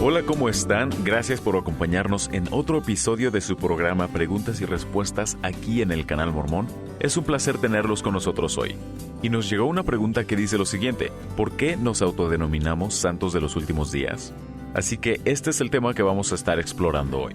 Hola, ¿cómo están? Gracias por acompañarnos en otro episodio de su programa Preguntas y Respuestas aquí en el Canal Mormón. Es un placer tenerlos con nosotros hoy. Y nos llegó una pregunta que dice lo siguiente: ¿por qué nos autodenominamos santos de los últimos días? Así que este es el tema que vamos a estar explorando hoy.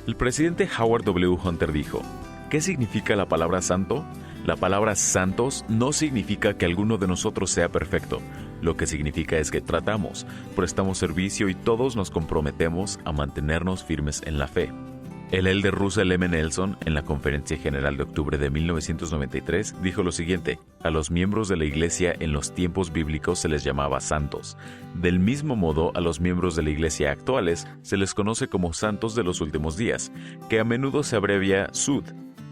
El presidente Howard W. Hunter dijo: ¿qué significa la palabra santo? La palabra santos no significa que alguno de nosotros sea perfecto. Lo que significa es que tratamos, prestamos servicio y todos nos comprometemos a mantenernos firmes en la fe. El elder Russell M. Nelson, en la Conferencia General de octubre de 1993, dijo lo siguiente: a los miembros de la Iglesia en los tiempos bíblicos se les llamaba santos. Del mismo modo, a los miembros de la Iglesia actuales se les conoce como santos de los últimos días, que a menudo se abrevia SUD.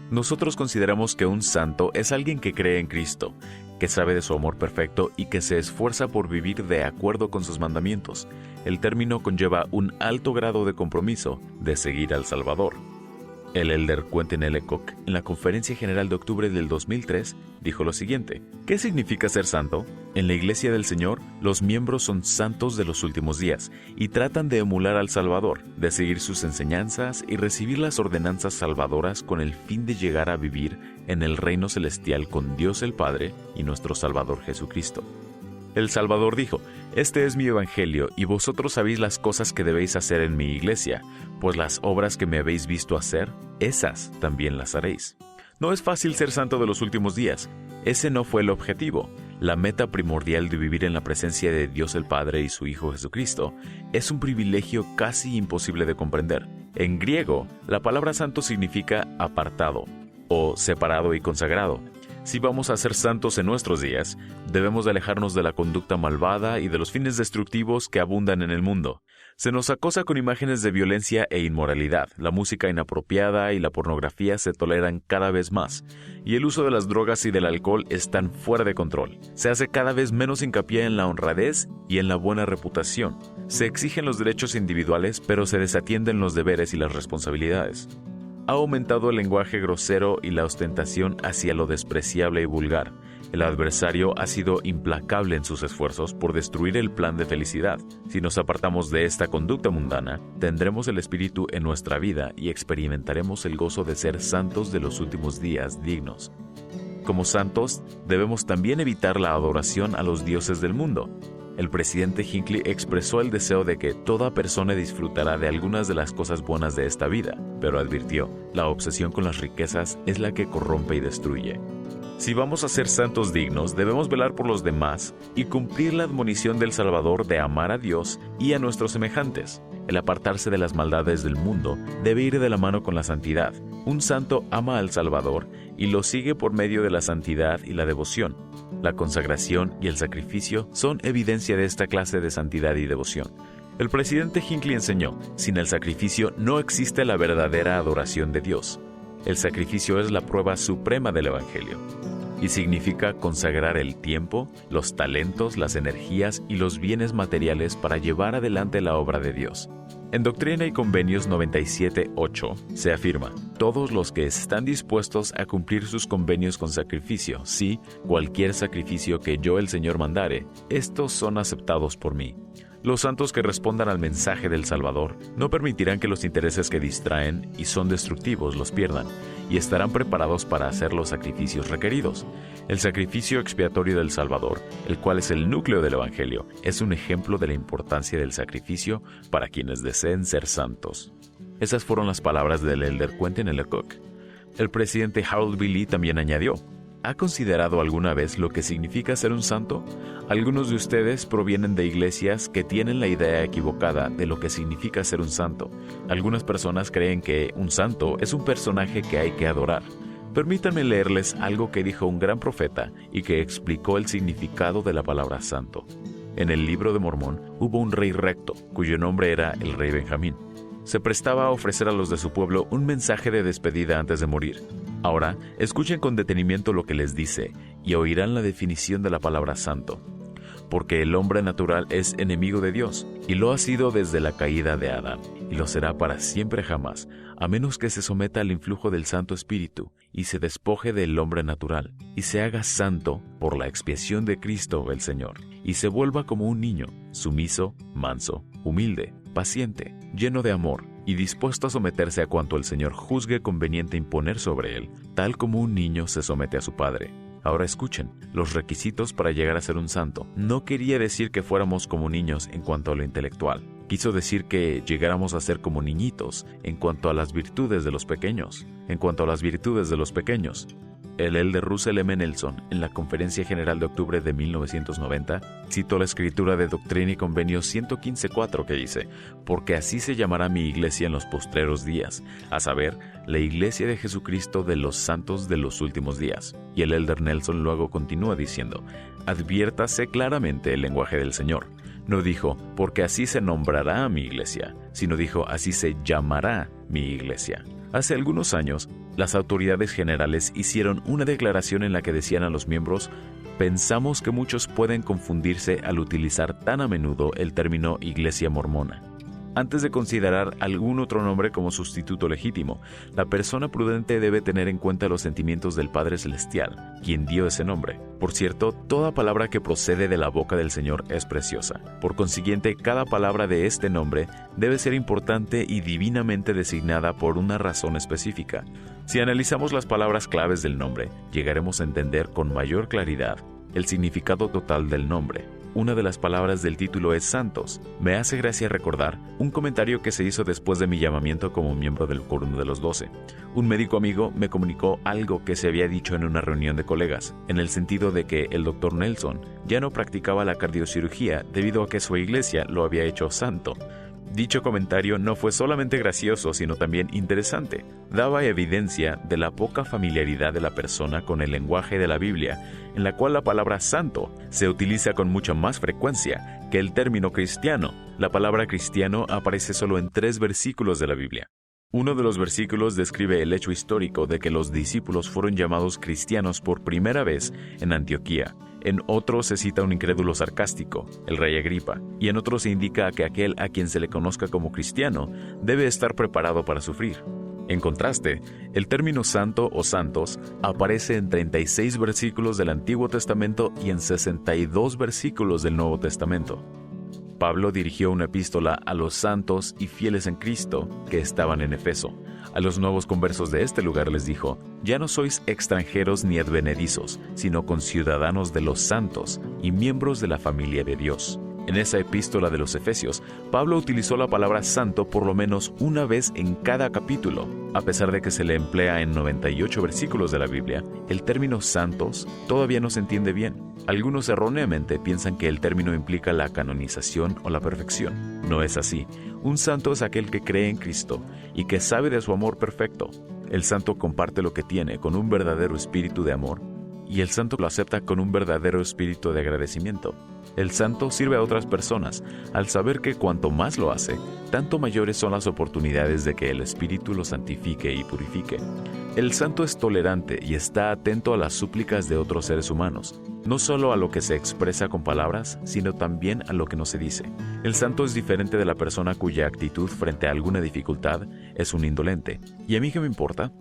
Nosotros consideramos que un santo es alguien que cree en Cristo, que sabe de su amor perfecto y que se esfuerza por vivir de acuerdo con sus mandamientos. El término conlleva un alto grado de compromiso de seguir al Salvador. El elder Quentin L. Cook, en la Conferencia General de octubre del 2003, dijo lo siguiente: ¿qué significa ser santo? En la Iglesia del Señor, los miembros son santos de los últimos días y tratan de emular al Salvador, de seguir sus enseñanzas y recibir las ordenanzas salvadoras con el fin de llegar a vivir en el reino celestial con Dios el Padre y nuestro Salvador Jesucristo. El Salvador dijo: este es mi evangelio y vosotros sabéis las cosas que debéis hacer en mi iglesia, pues las obras que me habéis visto hacer, esas también las haréis. No es fácil ser santo de los últimos días. Ese no fue el objetivo. La meta primordial de vivir en la presencia de Dios el Padre y su Hijo Jesucristo es un privilegio casi imposible de comprender. En griego, la palabra santo significa apartado o separado y consagrado. Si vamos a ser santos en nuestros días, debemos de alejarnos de la conducta malvada y de los fines destructivos que abundan en el mundo. Se nos acosa con imágenes de violencia e inmoralidad, la música inapropiada y la pornografía se toleran cada vez más, y el uso de las drogas y del alcohol están fuera de control. Se hace cada vez menos hincapié en la honradez y en la buena reputación. Se exigen los derechos individuales, pero se desatienden los deberes y las responsabilidades. Ha aumentado el lenguaje grosero y la ostentación hacia lo despreciable y vulgar. El adversario ha sido implacable en sus esfuerzos por destruir el plan de felicidad. Si nos apartamos de esta conducta mundana, tendremos el Espíritu en nuestra vida y experimentaremos el gozo de ser santos de los últimos días dignos. Como santos, debemos también evitar la adoración a los dioses del mundo. El presidente Hinckley expresó el deseo de que toda persona disfrutará de algunas de las cosas buenas de esta vida, pero advirtió: la obsesión con las riquezas es la que corrompe y destruye. Si vamos a ser santos dignos, debemos velar por los demás y cumplir la admonición del Salvador de amar a Dios y a nuestros semejantes. El apartarse de las maldades del mundo debe ir de la mano con la santidad. Un santo ama al Salvador y lo sigue por medio de la santidad y la devoción. La consagración y el sacrificio son evidencia de esta clase de santidad y devoción. El presidente Hinckley enseñó: sin el sacrificio no existe la verdadera adoración de Dios. El sacrificio es la prueba suprema del Evangelio y significa consagrar el tiempo, los talentos, las energías y los bienes materiales para llevar adelante la obra de Dios. En Doctrina y Convenios 97:8 se afirma: todos los que están dispuestos a cumplir sus convenios con sacrificio, sí, cualquier sacrificio que yo el Señor mandare, estos son aceptados por mí. Los santos que respondan al mensaje del Salvador no permitirán que los intereses que distraen y son destructivos los pierdan, y estarán preparados para hacer los sacrificios requeridos. El sacrificio expiatorio del Salvador, el cual es el núcleo del Evangelio, es un ejemplo de la importancia del sacrificio para quienes deseen ser santos. Esas fueron las palabras del elder Quentin L. Cook. El presidente Harold B. Lee también añadió: ¿ha considerado alguna vez lo que significa ser un santo? Algunos de ustedes provienen de iglesias que tienen la idea equivocada de lo que significa ser un santo. Algunas personas creen que un santo es un personaje que hay que adorar. Permítanme leerles algo que dijo un gran profeta y que explicó el significado de la palabra santo. En el Libro de Mormón hubo un rey recto, cuyo nombre era el rey Benjamín. Se prestaba a ofrecer a los de su pueblo un mensaje de despedida antes de morir. Ahora, escuchen con detenimiento lo que les dice y oirán la definición de la palabra santo. Porque el hombre natural es enemigo de Dios, y lo ha sido desde la caída de Adán, y lo será para siempre jamás, a menos que se someta al influjo del Santo Espíritu, y se despoje del hombre natural, y se haga santo por la expiación de Cristo el Señor, y se vuelva como un niño, sumiso, manso, humilde, paciente, lleno de amor y dispuesto a someterse a cuanto el Señor juzgue conveniente imponer sobre él, tal como un niño se somete a su padre. Ahora escuchen, los requisitos para llegar a ser un santo. No quería decir que fuéramos como niños en cuanto a lo intelectual. Quiso decir que llegáramos a ser como niñitos en cuanto a las virtudes de los pequeños. El elder Russell M. Nelson, en la Conferencia General de octubre de 1990, citó la escritura de Doctrina y Convenio 115.4 que dice: «Porque así se llamará mi iglesia en los postreros días, a saber, la iglesia de Jesucristo de los santos de los últimos días». Y el elder Nelson luego continúa diciendo: «Adviértase claramente el lenguaje del Señor». No dijo, porque así se nombrará mi iglesia, sino dijo, así se llamará mi iglesia. Hace algunos años, las autoridades generales hicieron una declaración en la que decían a los miembros: pensamos que muchos pueden confundirse al utilizar tan a menudo el término iglesia mormona. Antes de considerar algún otro nombre como sustituto legítimo, la persona prudente debe tener en cuenta los sentimientos del Padre Celestial, quien dio ese nombre. Por cierto, toda palabra que procede de la boca del Señor es preciosa. Por consiguiente, cada palabra de este nombre debe ser importante y divinamente designada por una razón específica. Si analizamos las palabras claves del nombre, llegaremos a entender con mayor claridad el significado total del nombre. Una de las palabras del título es santos. Me hace gracia recordar un comentario que se hizo después de mi llamamiento como miembro del Quórum de los 12. Un médico amigo me comunicó algo que se había dicho en una reunión de colegas, en el sentido de que el Dr. Nelson ya no practicaba la cardiocirugía debido a que su iglesia lo había hecho santo. Dicho comentario no fue solamente gracioso, sino también interesante. Daba evidencia de la poca familiaridad de la persona con el lenguaje de la Biblia, en la cual la palabra santo se utiliza con mucha más frecuencia que el término cristiano. La palabra cristiano aparece solo en 3 versículos de la Biblia. Uno de los versículos describe el hecho histórico de que los discípulos fueron llamados cristianos por primera vez en Antioquía. En otro se cita un incrédulo sarcástico, el rey Agripa, y en otro se indica que aquel a quien se le conozca como cristiano debe estar preparado para sufrir. En contraste, el término santo o santos aparece en 36 versículos del Antiguo Testamento y en 62 versículos del Nuevo Testamento. Pablo dirigió una epístola a los santos y fieles en Cristo que estaban en Efeso. A los nuevos conversos de este lugar les dijo: ya no sois extranjeros ni advenedizos, sino conciudadanos de los santos y miembros de la familia de Dios. En esa epístola de los Efesios, Pablo utilizó la palabra santo por lo menos una vez en cada capítulo. A pesar de que se le emplea en 98 versículos de la Biblia, el término santos todavía no se entiende bien. Algunos erróneamente piensan que el término implica la canonización o la perfección. No es así. Un santo es aquel que cree en Cristo y que sabe de su amor perfecto. El santo comparte lo que tiene con un verdadero espíritu de amor, y el santo lo acepta con un verdadero espíritu de agradecimiento. El santo sirve a otras personas al saber que cuanto más lo hace, tanto mayores son las oportunidades de que el Espíritu lo santifique y purifique. El santo es tolerante y está atento a las súplicas de otros seres humanos, no solo a lo que se expresa con palabras, sino también a lo que no se dice. El santo es diferente de la persona cuya actitud frente a alguna dificultad es un indolente. ¿Y a mí qué me importa?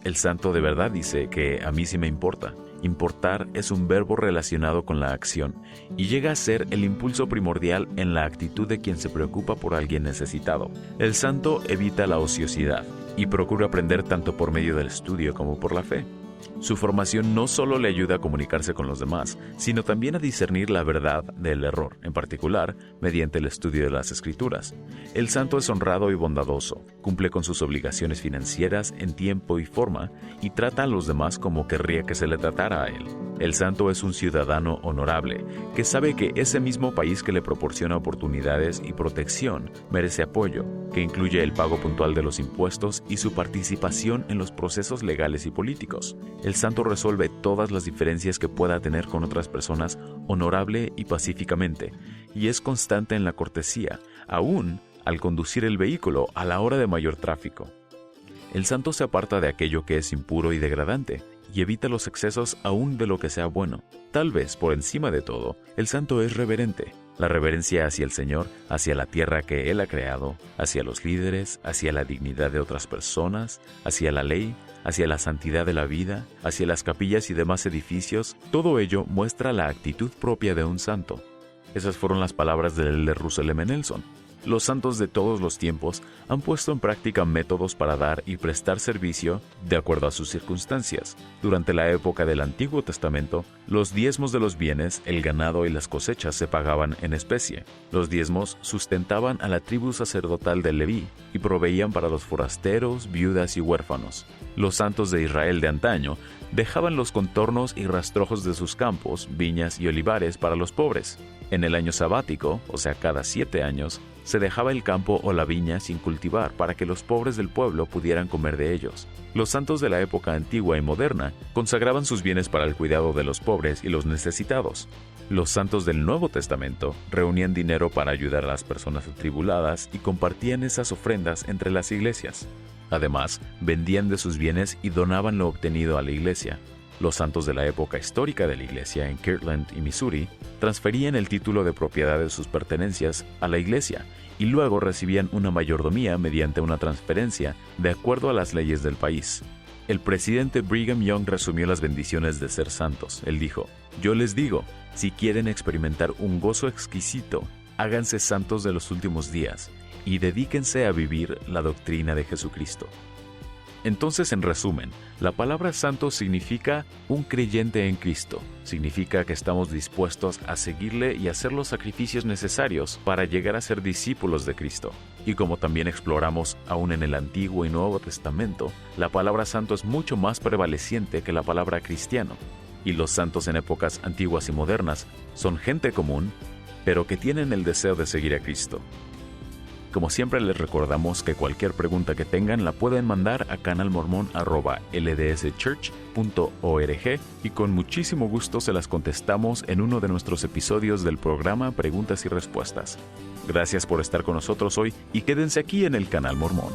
El santo de verdad dice que a mí sí me importa. Importar es un verbo relacionado con la acción y llega a ser el impulso primordial en la actitud de quien se preocupa por alguien necesitado. El santo evita la ociosidad y procura aprender tanto por medio del estudio como por la fe. Su formación no solo le ayuda a comunicarse con los demás, sino también a discernir la verdad del error, en particular mediante el estudio de las Escrituras. El santo es honrado y bondadoso, cumple con sus obligaciones financieras en tiempo y forma y trata a los demás como querría que se le tratara a él. El santo es un ciudadano honorable, que sabe que ese mismo país que le proporciona oportunidades y protección merece apoyo, que incluye el pago puntual de los impuestos y su participación en los procesos legales y políticos. El santo resuelve todas las diferencias que pueda tener con otras personas honorable y pacíficamente, y es constante en la cortesía, aún al conducir el vehículo a la hora de mayor tráfico. El santo se aparta de aquello que es impuro y degradante, y evita los excesos aún de lo que sea bueno. Tal vez, por encima de todo, el santo es reverente. La reverencia hacia el Señor, hacia la tierra que Él ha creado, hacia los líderes, hacia la dignidad de otras personas, hacia la ley, hacia la santidad de la vida, hacia las capillas y demás edificios, todo ello muestra la actitud propia de un santo. Esas fueron las palabras del elder Russell M. Nelson. Los santos de todos los tiempos han puesto en práctica métodos para dar y prestar servicio de acuerdo a sus circunstancias. Durante la época del Antiguo Testamento, los diezmos de los bienes, el ganado y las cosechas se pagaban en especie. Los diezmos sustentaban a la tribu sacerdotal de Leví y proveían para los forasteros, viudas y huérfanos. Los santos de Israel de antaño dejaban los contornos y rastrojos de sus campos, viñas y olivares para los pobres. En el año sabático, o sea, cada 7 años, se dejaba el campo o la viña sin cultivar para que los pobres del pueblo pudieran comer de ellos. Los santos de la época antigua y moderna consagraban sus bienes para el cuidado de los pobres y los necesitados. Los santos del Nuevo Testamento reunían dinero para ayudar a las personas atribuladas y compartían esas ofrendas entre las iglesias. Además, vendían de sus bienes y donaban lo obtenido a la iglesia. Los santos de la época histórica de la iglesia en Kirtland y Missouri transferían el título de propiedad de sus pertenencias a la iglesia y luego recibían una mayordomía mediante una transferencia de acuerdo a las leyes del país. El presidente Brigham Young resumió las bendiciones de ser santos. Él dijo: "Yo les digo, si quieren experimentar un gozo exquisito, háganse santos de los últimos días y dedíquense a vivir la doctrina de Jesucristo". Entonces, en resumen, la palabra santo significa un creyente en Cristo. Significa que estamos dispuestos a seguirle y hacer los sacrificios necesarios para llegar a ser discípulos de Cristo. Y como también exploramos aún en el Antiguo y Nuevo Testamento, la palabra santo es mucho más prevaleciente que la palabra cristiano. Y los santos en épocas antiguas y modernas son gente común, pero que tienen el deseo de seguir a Cristo. Como siempre, les recordamos que cualquier pregunta que tengan la pueden mandar a canalmormon@ldschurch.org y con muchísimo gusto se las contestamos en uno de nuestros episodios del programa Preguntas y Respuestas. Gracias por estar con nosotros hoy y quédense aquí en el Canal Mormón.